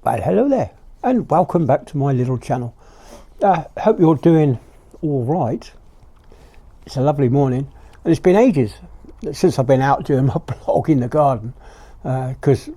Well, hello there, and welcome back to my little channel. Hope you're doing all right. It's a lovely morning, and it's been ages since I've been out doing my blog in the garden, because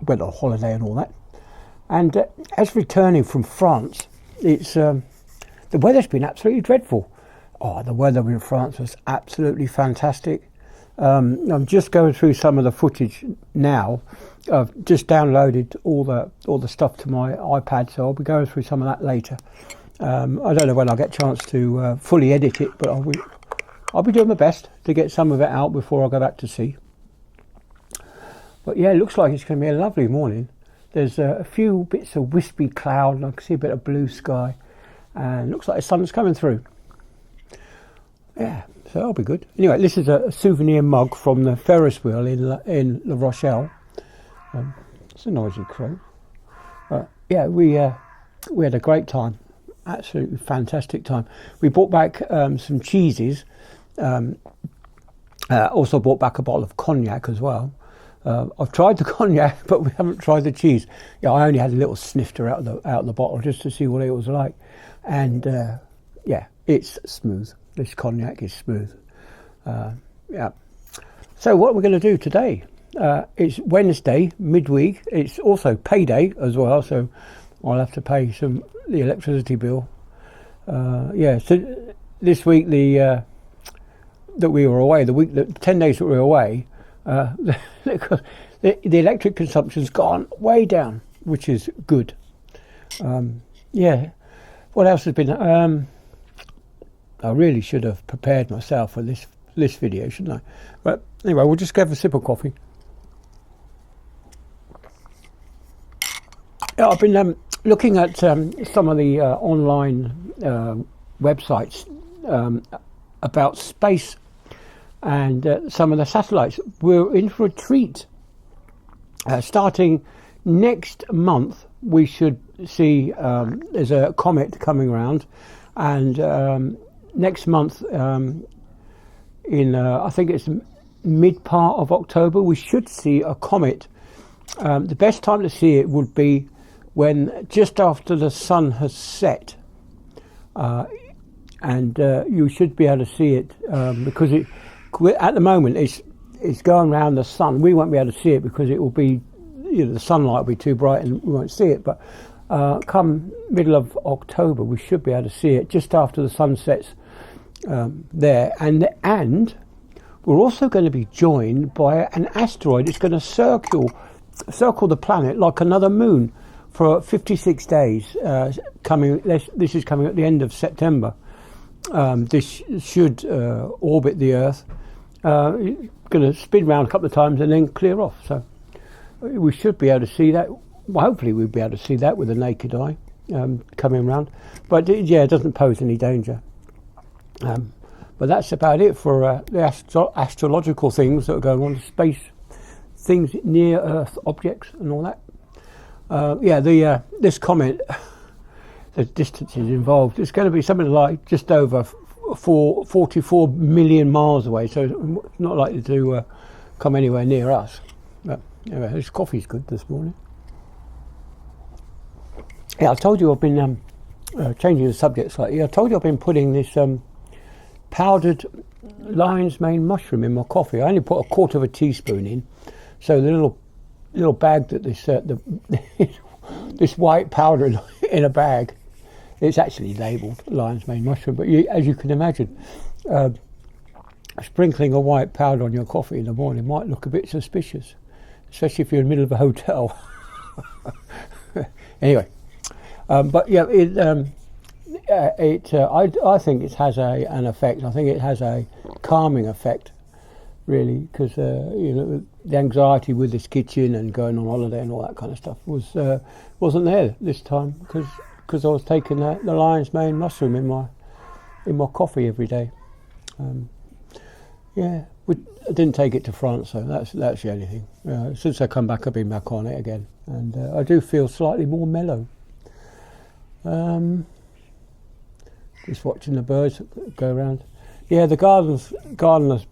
went on holiday and all that. And as returning from France, it's the weather's been absolutely dreadful. Oh, the weather in France was absolutely fantastic. I'm just going through some of the footage now. I've just downloaded all the stuff to my iPad, so I'll be going through some of that later. I don't know when I'll get a chance to fully edit it, but I'll be doing my best to get some of it out before I go back to sea. But yeah, it looks like it's going to be a lovely morning. There's a few bits of wispy cloud, and I can see a bit of blue sky, and it looks like the sun's coming through. Yeah, so that'll be good. Anyway, this is a souvenir mug from the Ferris wheel in La Rochelle. It's a noisy crow. Yeah, we had a great time, absolutely fantastic time. We brought back some cheeses. Also brought back a bottle of cognac as well. I've tried the cognac, but we haven't tried the cheese. Yeah, I only had a little snifter out of the bottle just to see what it was like, and yeah, it's smooth. This cognac is smooth. Yeah. So what we're going to do today? It's Wednesday, midweek. It's also payday as well, so I'll have to pay the electricity bill. Yeah. So this week that we were away, 10 days that we were away, the electric consumption's gone way down, which is good. Yeah. What else has been? I really should have prepared myself for this video, shouldn't I? But anyway, we'll just have a sip of coffee. Yeah, I've been looking at some of the online websites about space and some of the satellites. We're in for a treat. Starting next month, we should see there's a comet coming around, and next month, in I think it's mid part of October, we should see a comet. The best time to see it would be when just after the sun has set, and you should be able to see it because at the moment it's going around the sun. We won't be able to see it because it will be, the sunlight will be too bright and we won't see it. But come middle of October, we should be able to see it just after the sun sets there, and we're also going to be joined by an asteroid. It's going to circle the planet like another moon for 56 days. This is coming at the end of September. This should orbit the Earth. Going to spin around a couple of times and then clear off. So we should be able to see that. Well, hopefully we'll be able to see that with the naked eye coming around. But yeah, it doesn't pose any danger. But that's about it for the astrological things that are going on, space things, near Earth objects and all that. Yeah, this comet, the distances involved, it's going to be something like just over 44 million miles away, so it's not likely to come anywhere near us. But anyway, this coffee's good this morning. Yeah, I told you I've been changing the subject slightly. I told you I've been putting this powdered lion's mane mushroom in my coffee. I only put a quarter of a teaspoon in, so the little bag that this white powder in a bag, it's actually labelled lion's mane mushroom, but as you can imagine, sprinkling a white powder on your coffee in the morning might look a bit suspicious, especially if you're in the middle of a hotel. Anyway, but yeah, I think it has an effect. I think it has a calming effect, really, because the anxiety with this kitchen and going on holiday and all that kind of stuff wasn't there this time, because I was taking the lion's mane mushroom in my coffee every day. Yeah, I didn't take it to France, so that's the only thing. Since I come back, I've been back on it again, and I do feel slightly more mellow. Just watching the birds go around. Yeah, the garden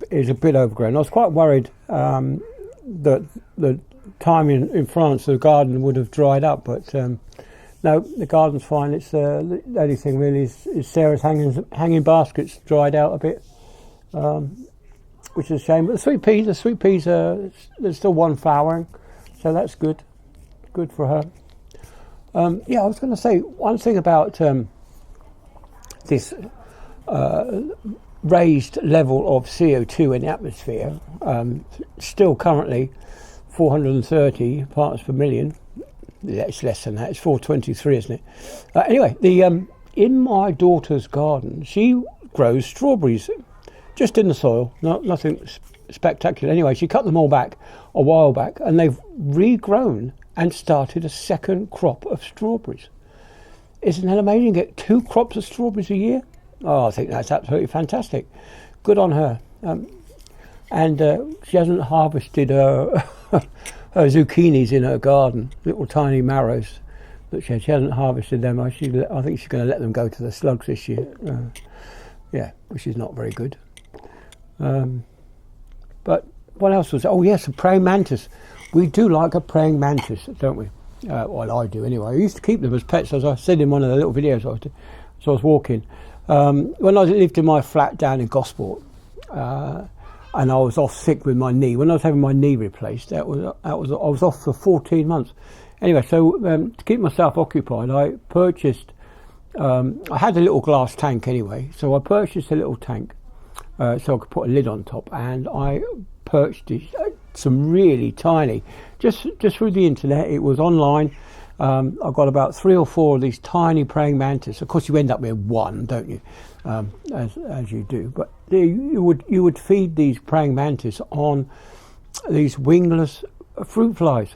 is a bit overgrown. I was quite worried that time in France, the garden would have dried up, but no, the garden's fine. It's the only thing really is Sarah's hanging baskets dried out a bit, which is a shame. But the sweet peas there's still one flowering, so that's good for her. Yeah, I was going to say one thing about this raised level of CO2 in the atmosphere. Still currently 430 parts per million. It's less than that. It's 423, isn't it? Anyway, in my daughter's garden, she grows strawberries just in the soil, nothing spectacular. Anyway, she cut them all back a while back, and they've regrown and started a second crop of strawberries. Isn't that amazing? You get 2 crops of strawberries a year. Oh, I think that's absolutely fantastic. Good on her. And she hasn't harvested her zucchinis in her garden, little tiny marrows. But she hasn't harvested them. I think she's going to let them go to the slugs this year. Yeah, which is not very good. But what else was? Oh yes, a praying mantis. We do like a praying mantis, don't we? Well, I do anyway. I used to keep them as pets, as I said in one of the little videos I was walking. When I lived in my flat down in Gosport, and I was off sick with my knee. When I was having my knee replaced, I was off for 14 months. Anyway, so to keep myself occupied, I purchased. I had a little glass tank anyway, so I purchased a little tank so I could put a lid on top, and I purchased some really tiny, just through the internet. It was online. I got about 3 or 4 of these tiny praying mantis. Of course, you end up with one, don't you? As you do. But you would feed these praying mantis on these wingless fruit flies.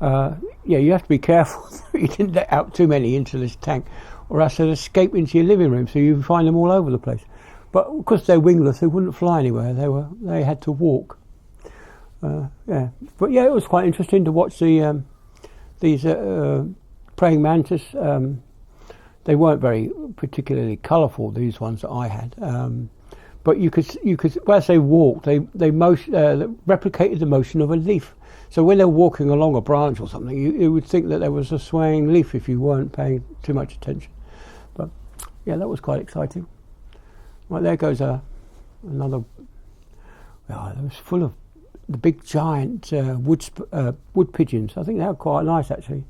Yeah, you have to be careful you didn't let out too many into this tank, or else they'd escape into your living room. So you find them all over the place. But because they're wingless, they wouldn't fly anywhere. They had to walk. Yeah, but yeah, it was quite interesting to watch these praying mantis. They weren't very particularly colourful, these ones that I had. But you could, as they walked, they replicated the motion of a leaf. So when they're walking along a branch or something, you would think that there was a swaying leaf if you weren't paying too much attention. But yeah, that was quite exciting. Right, there goes another. Well, it was full of the big giant wood pigeons. I think they were quite nice actually.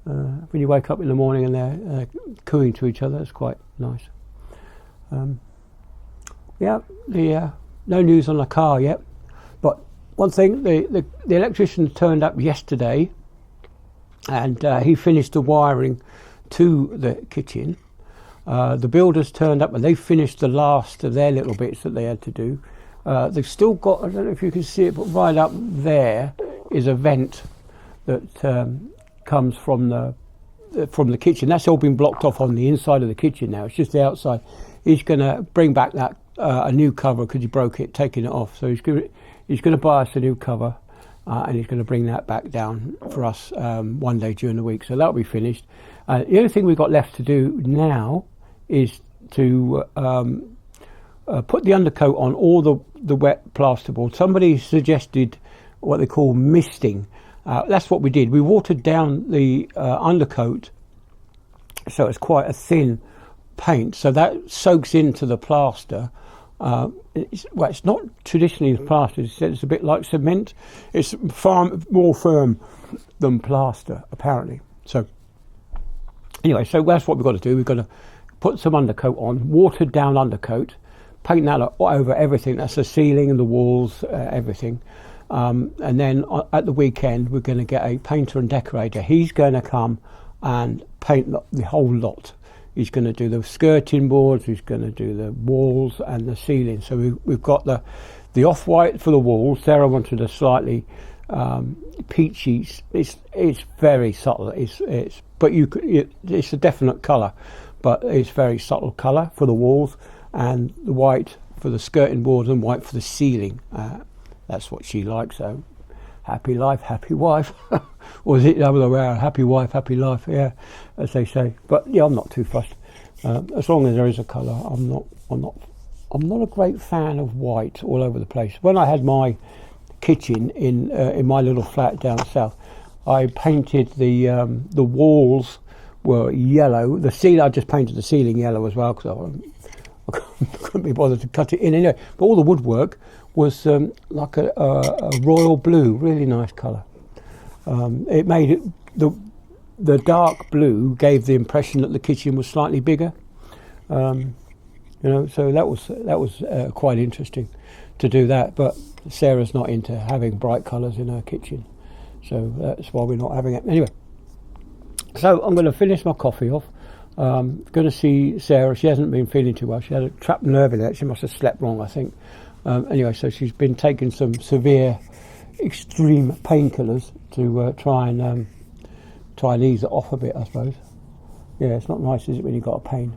When you wake up in the morning and they're cooing to each other, it's quite nice. Yeah, no news on the car yet. But one thing, the electrician turned up yesterday, and he finished the wiring to the kitchen. The builders turned up and they finished the last of their little bits that they had to do. They've still got, I don't know if you can see it, but right up there is a vent that comes from the kitchen. That's all been blocked off on the inside of the kitchen now. It's just the outside. He's going to bring back that a new cover because he broke it, taking it off. So he's going to buy us a new cover, and he's going to bring that back down for us one day during the week. So that'll be finished. The only thing we've got left to do now is to put the undercoat on all the wet plasterboard. Somebody suggested what they call misting. That's what we did. We watered down the undercoat so it's quite a thin paint, so that soaks into the plaster. It's not traditionally plaster. It's a bit like cement. It's far more firm than plaster, apparently. So anyway, so that's what we've got to do. We've got to put some undercoat on, watered down undercoat, paint that over everything. That's the ceiling and the walls, everything. And then at the weekend, we're going to get a painter and decorator. He's going to come and paint the whole lot. He's going to do the skirting boards, he's going to do the walls and the ceiling. So we've got the off-white for the walls. Sarah wanted a slightly peachy. It's very subtle. It's a definite colour, but it's very subtle colour for the walls, and the white for the skirting boards and white for the ceiling. That's what she likes. So happy life, happy wife. Or is it the other way around? Happy wife, happy life. Yeah, as they say. But yeah, I'm not too fussed. As long as there is a colour. I'm not a great fan of white all over the place. When I had my kitchen in my little flat down south. I painted the walls were yellow. The ceiling, I just painted the ceiling yellow as well because I couldn't be bothered to cut it in anyway. But all the woodwork was like a royal blue, really nice colour. It made it the dark blue gave the impression that the kitchen was slightly bigger. So that was quite interesting to do that. But Sarah's not into having bright colours in her kitchen, so that's why we're not having it anyway. So I'm going to finish my coffee off. Going to see Sarah. She hasn't been feeling too well. She had a trapped nerve in it. She must have slept wrong, I think. Anyway, so she's been taking some severe, extreme painkillers to try and ease it off a bit, I suppose. Yeah, it's not nice, is it, when you've got a pain?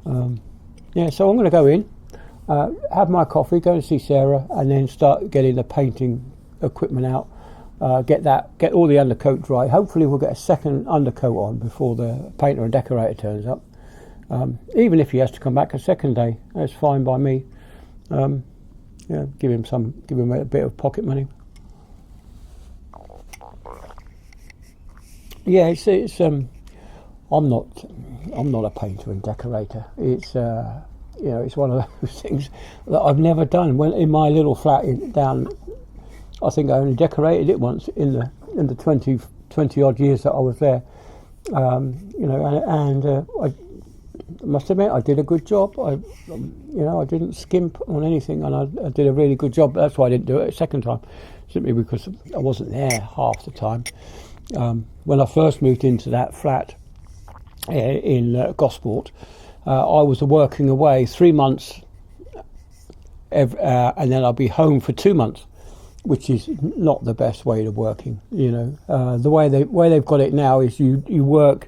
So I'm going to go in, have my coffee, go and see Sarah, and then start getting the painting equipment out. Get all the undercoat dry. Hopefully we'll get a second undercoat on before the painter and decorator turns up. Even if he has to come back a second day, that's fine by me. Give him a bit of pocket money. Yeah, it's I'm not a painter and decorator. It's it's one of those things that I've never done. When in my little flat down, I think I only decorated it once in the 20 odd years that I was there. I must admit I did a good job. I didn't skimp on anything, and I did a really good job. That's why I didn't do it a second time, simply because I wasn't there half the time. When I first moved into that flat in Gosport, I was working away 3 months, and then I'll be home for 2 months, which is not the best way of working. The way they've got it now is you work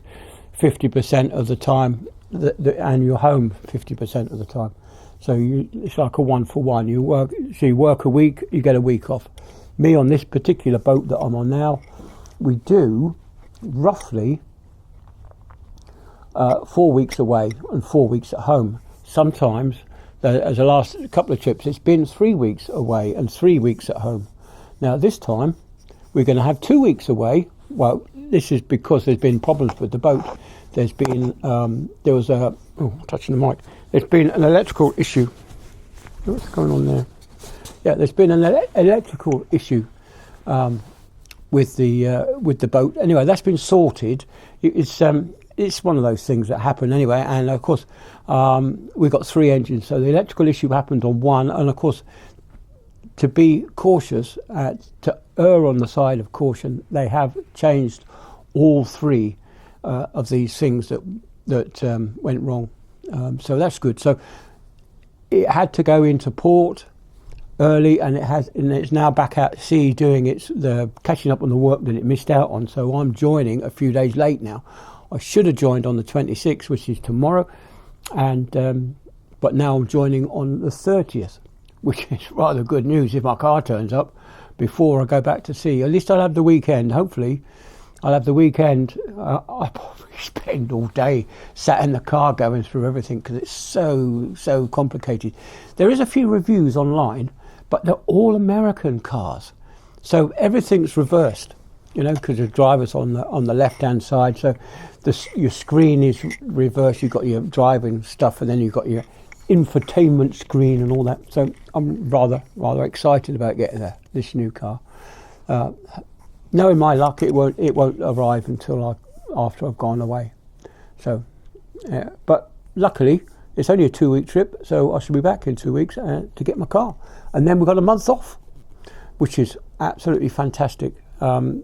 50% of the time, and you're home 50% of the time. So it's like a 1-for-1. You work a week, you get a week off. Me, on this particular boat that I'm on now, we do roughly 4 weeks away and 4 weeks at home. Sometimes, as the last couple of trips, it's been 3 weeks away and 3 weeks at home. Now this time we're going to have 2 weeks away. Well, this is because there's been problems with the boat. There's been touching the mic. There's been an electrical issue. What's going on there? Yeah, there's been an electrical issue with the boat. Anyway, that's been sorted. It's one of those things that happen anyway. And of course, we've got 3 engines, so the electrical issue happened on one. And of course, to be cautious, to err on the side of caution, they have changed all 3 of these things that went wrong. So that's good. So it had to go into port early, and it's now back out to sea doing the catching up on the work that it missed out on. So I'm joining a few days late now. I should have joined on the 26th, which is tomorrow, and but now I'm joining on the 30th, which is rather good news if my car turns up before I go back to sea. At least I'll have the weekend. Hopefully I'll have the weekend. I'll probably spend all day sat in the car going through everything because it's so complicated. There is a few reviews online, but they're all American cars, so everything's reversed, because the driver's on the left hand side, so your screen is reversed. You've got your driving stuff, and then you've got your infotainment screen and all that. So I'm rather excited about getting this new car. Knowing my luck, it won't arrive until after I've gone away. So, but luckily it's only a 2-week trip, so I should be back in 2 weeks to get my car, and then we've got a month off, which is absolutely fantastic. I'm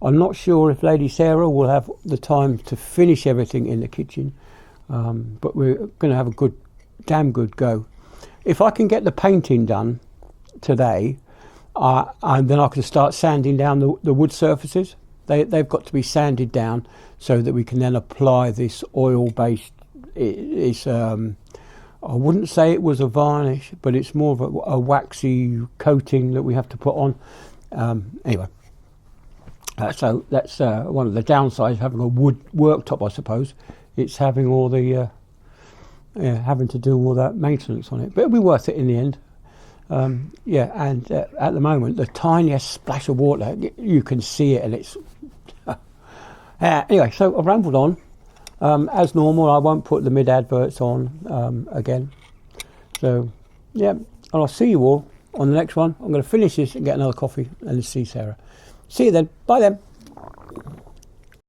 not sure if Lady Sarah will have the time to finish everything in the kitchen, but we're going to have a damn good go. If I can get the painting done today, and then I can start sanding down the wood surfaces. They've got to be sanded down so that we can then apply this oil-based. I wouldn't say it was a varnish, but it's more of a waxy coating that we have to put on. Anyway, so that's one of the downsides of having a wood worktop, I suppose. It's having all the having to do all that maintenance on it, but it'll be worth it in the end. Yeah, and at the moment, the tiniest splash of water, you can see it, and it's... Anyway, so I've rambled on. As normal, I won't put the mid-adverts on again. So, yeah, and I'll see you all on the next one. I'm going to finish this and get another coffee and see Sarah. See you then. Bye then.